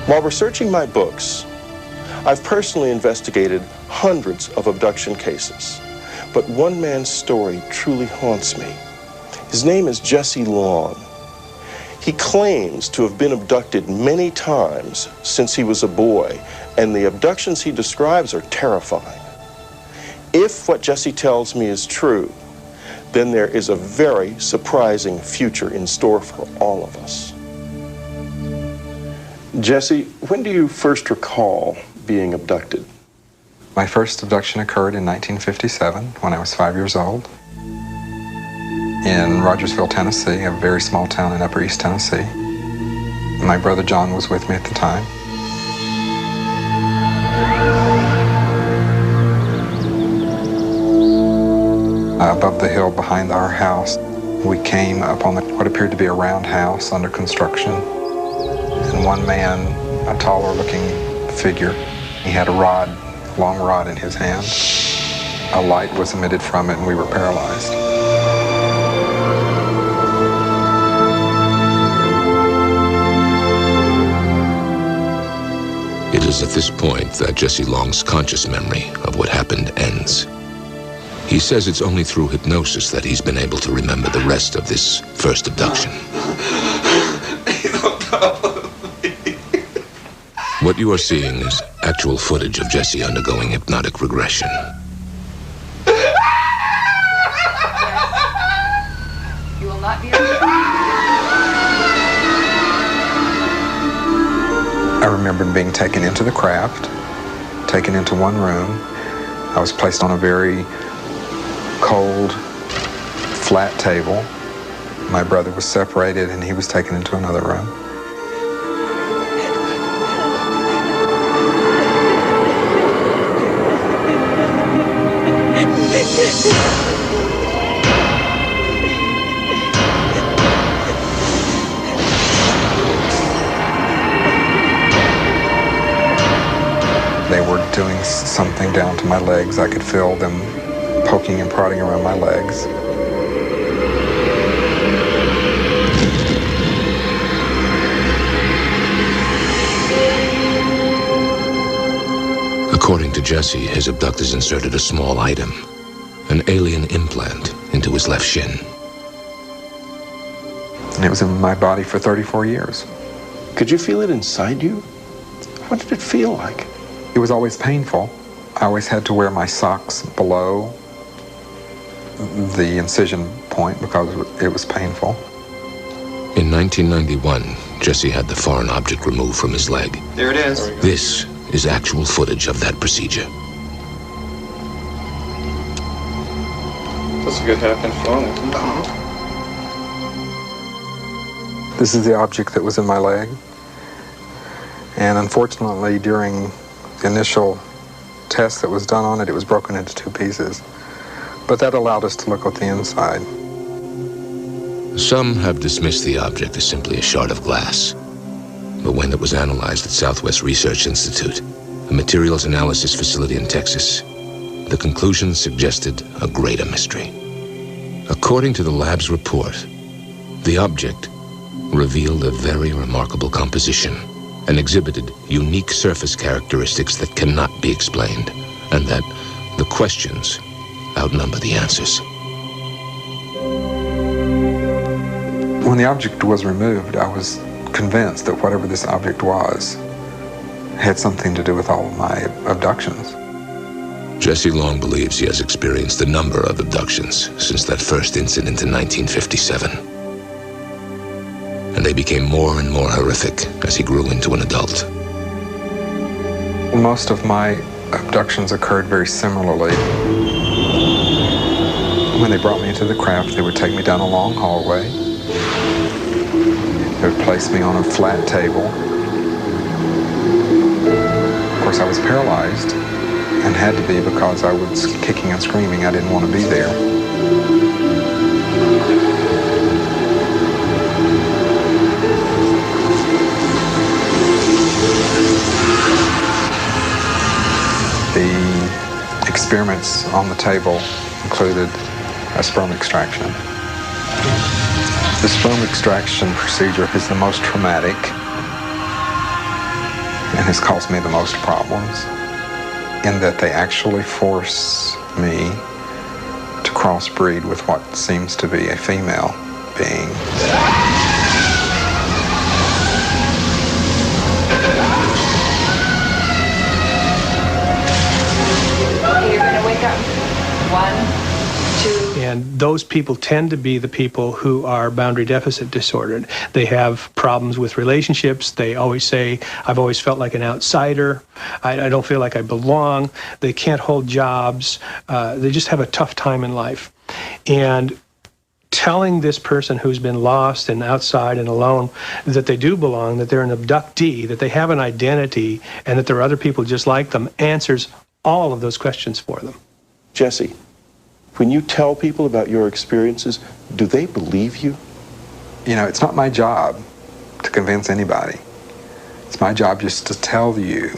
While researching my books, I've personally investigated hundreds of abduction cases, but one man's story truly haunts me. His name is Jesse Long. He claims to have been abducted many times since he was a boy, and the abductions he describes are terrifying. If what Jesse tells me is true, then there is a very surprising future in store for all of us. Jesse, when do you first recall being abducted? My first abduction occurred in 1957 when I was 5 years old in Rogersville, Tennessee, a very small town in Upper East Tennessee. My brother John was with me at the time. Above the hill behind our house, we came upon what appeared to be a roundhouse under construction. And one man, a taller looking figure, he had a rod, long rod in his hand. A light was emitted from it and we were paralyzed. It is at this point that Jesse Long's conscious memory of what happened ends. He says it's only through hypnosis that he's been able to remember the rest of this first abduction. What you are seeing is actual footage of Jesse undergoing hypnotic regression. You will not be I remember being taken into the craft, taken into one room. I was placed on a very cold, flat table. My brother was separated and he was taken into another room. They were doing something down to my legs. I could feel them poking and prodding around my legs. According to Jesse, his abductors inserted a small item, an alien implant, into his left shin. And it was in my body for 34 years. Could you feel it inside you? What did it feel like? It was always painful. I always had to wear my socks below the incision point because it was painful. In 1991, Jesse had the foreign object removed from his leg. There it is. This is actual footage of that procedure. That's a good half-inch long, isn't it? This is the object that was in my leg. And unfortunately, during the initial test that was done on it, it was broken into two pieces. But that allowed us to look at the inside. Some have dismissed the object as simply a shard of glass. But when it was analyzed at Southwest Research Institute, a materials analysis facility in Texas, the conclusions suggested a greater mystery. According to the lab's report, the object revealed a very remarkable composition and exhibited unique surface characteristics that cannot be explained, and that the questions outnumber the answers. When the object was removed, I was convinced that whatever this object was had something to do with all of my abductions. Jesse Long believes he has experienced a number of abductions since that first incident in 1957. And they became more and more horrific as he grew into an adult. Most of my abductions occurred very similarly. When they brought me into the craft, they would take me down a long hallway. They would place me on a flat table. Of course, I was paralyzed and had to be because I was kicking and screaming. I didn't want to be there. The experiments on the table included a sperm extraction. The sperm extraction procedure is the most traumatic and has caused me the most problems, in that they actually force me to crossbreed with what seems to be a female being. Okay, you're going to wake up. 1, 2. And those people tend to be the people who are boundary deficit disordered. They have problems with relationships. They always say, I've always felt like an outsider. I don't feel like I belong. They can't hold jobs. They just have a tough time in life. And telling this person who's been lost and outside and alone that they do belong, that they're an abductee, that they have an identity, and that there are other people just like them, answers all of those questions for them. Jesse, when you tell people about your experiences, do they believe you? You know, it's not my job to convince anybody. It's my job just to tell you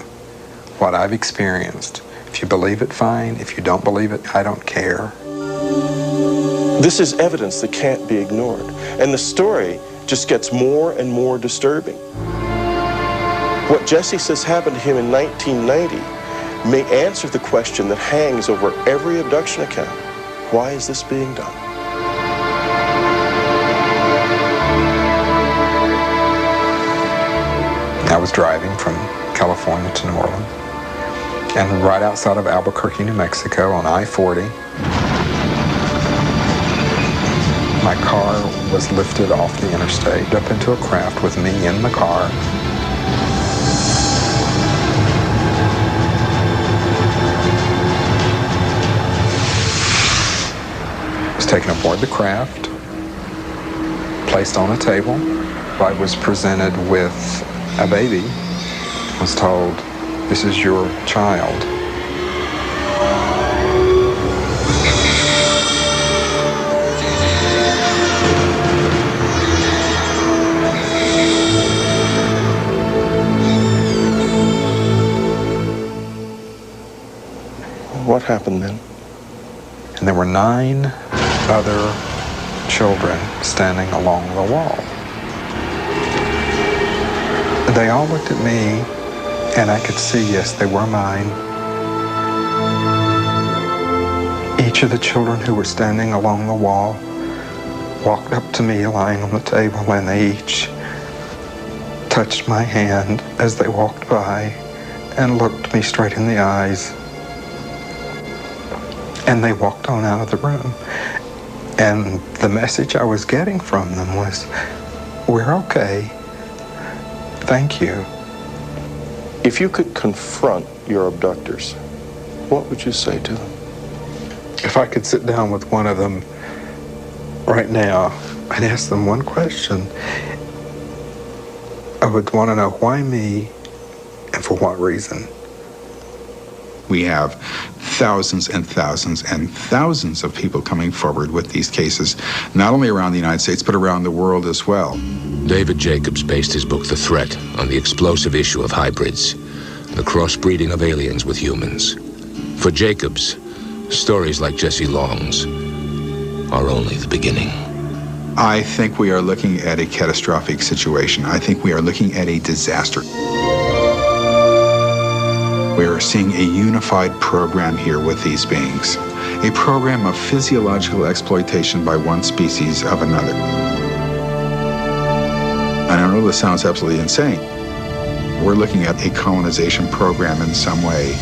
what I've experienced. If you believe it, fine. If you don't believe it, I don't care. This is evidence that can't be ignored, and the story just gets more and more disturbing. What Jesse says happened to him in 1990 may answer the question that hangs over every abduction account. Why is this being done? I was driving from California to New Orleans, and right outside of Albuquerque, New Mexico on I-40, my car was lifted off the interstate up into a craft with me in the car. I was taken aboard the craft, placed on a table. I was presented with a baby. I was told, "This is your child." What happened then? And there were 9 other children standing along the wall. They all looked at me, and I could see, yes, they were mine. Each of the children who were standing along the wall walked up to me lying on the table, and they each touched my hand as they walked by and looked me straight in the eyes. And they walked on out of the room. And the message I was getting from them was, "We're okay. Thank you." If you could confront your abductors, what would you say to them? If I could sit down with one of them right now and ask them one question, I would want to know why me and for what reason. We have thousands and thousands and thousands of people coming forward with these cases, not only around the United States, but around the world as well. David Jacobs based his book The Threat on the explosive issue of hybrids, the crossbreeding of aliens with humans. For Jacobs, stories like Jesse Long's are only the beginning. I think we are looking at a catastrophic situation. I think we are looking at a disaster. We are seeing a unified program here with these beings, a program of physiological exploitation by one species of another. And I know this sounds absolutely insane. We're looking at a colonization program in some way